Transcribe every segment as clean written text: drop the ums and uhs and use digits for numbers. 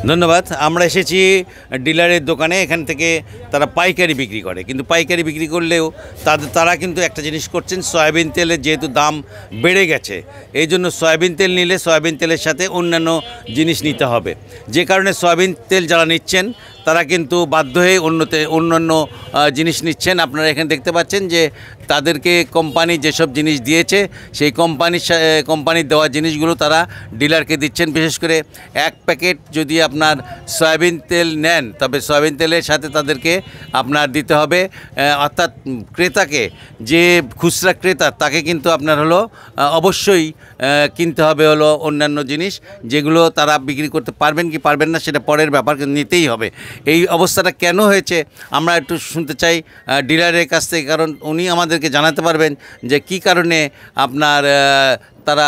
ধন্যবাদ। আমরা এসেছি ডিলারের দোকানে, এখান থেকে তারা পাইকারি বিক্রি করে, কিন্তু পাইকারি বিক্রি করলেও তারা কিন্তু একটা জিনিস করছেন, সয়াবিন তেলের যেহেতু দাম বেড়ে গেছে, এই জন্য সয়াবিন তেল নিলে সয়াবিন তেলের সাথে অন্যান্য জিনিস নিতে হবে, যে কারণে সয়াবিন তেল যারা নিচ্ছেন তারা কিন্তু বাধ্য হয়ে অন্যান্য জিনিস নিচ্ছেন। আপনারা এখানে দেখতে পাচ্ছেন যে তাদেরকে কোম্পানি যেসব জিনিস দিয়েছে সেই কোম্পানির দেওয়া জিনিসগুলো তারা ডিলারকে দিচ্ছেন। বিশেষ করে এক প্যাকেট যদি আপনার সয়াবিন তেল নেন, তবে সয়াবিন তেলের সাথে তাদেরকে আপনার দিতে হবে, অর্থাৎ ক্রেতাকে, যে খুচরা ক্রেতা তাকে কিন্তু আপনার হলো অবশ্যই কিনতে হবে হলো অন্যান্য জিনিস, যেগুলো তারা বিক্রি করতে পারবেন কি পারবেন না সেটা পরের ব্যাপার, নিতেই হবে। এই অবস্থাটা কেন হয়েছে আমরা একটু শুনতে চাই ডিলারের কাছ থেকে, কারণ উনি আমাদেরকে জানাতে পারবেন যে কী কারণে আপনার তারা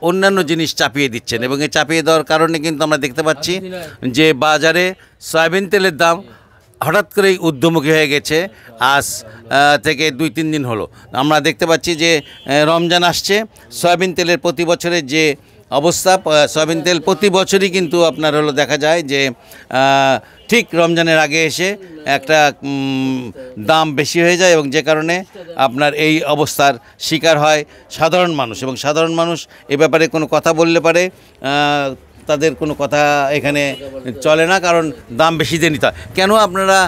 অন্যান্য জিনিস চাপিয়ে দিচ্ছেন। এবং এই চাপিয়ে দেওয়ার কারণে কিন্তু আমরা দেখতে পাচ্ছি যে বাজারে সয়াবিন তেলের দাম হঠাৎ করেই ঊর্ধ্বমুখী হয়ে গেছে। আজ থেকে 2-3 দিন হলো আমরা দেখতে পাচ্ছি যে রমজান আসছে, সয়াবিন তেলের প্রতি বছরের যে অবস্থা, সয়াবিন তেল প্রতি বছরই কিন্তু আপনার হলো দেখা যায় যে ঠিক রমজানের আগে এসে একটা দাম বেশি হয়ে যায়, এবং যে কারণে আপনার এই অবস্থার শিকার হয় সাধারণ মানুষ। এবং সাধারণ মানুষ এ ব্যাপারে কোনো কথা বললে পারে তাদের কোনো কথা এখানে চলে না, কারণ দাম বেশি দিয়ে নিতে হয়। কেন আপনারা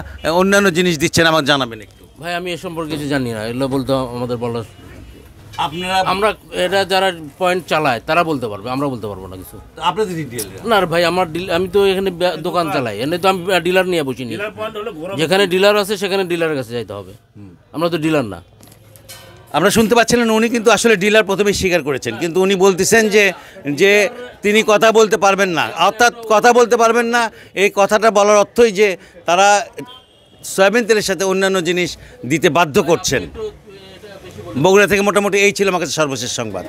অন্যান্য জিনিস দিচ্ছেন আমাকে জানাবেন একটু। ভাই আমি এ সম্পর্কে কিছু জানি না, এগুলো বলতে আমাদের বলার, আমরা এটা যারা পয়েন্ট চালায় তারা বলতে পারবে, আমরা বলতে পারবো না কিছু। আপনাদের না ভাই, আমি তো এখানে দোকান চালাই, এনে তো আমি ডিলার নিয়ে বসিনি। যেখানে ডিলার আছে সেখানে ডিলারের কাছে যাইতে হবে, আমরা তো ডিলার না। আমরা শুনতে পাচ্ছিলেন উনি কিন্তু আসলে ডিলার প্রথমেই স্বীকার করেছেন, কিন্তু উনি বলতেছেন যে তিনি কথা বলতে পারবেন না, অর্থাৎ কথা বলতে পারবেন না। এই কথাটা বলার অর্থই যে তারা সয়াবিন তেলের সাথে অন্যান্য জিনিস দিতে বাধ্য করছেন। বগুড়া থেকে মোটামুটি এই ছিল আমার কাছে সর্বশেষ সংবাদ।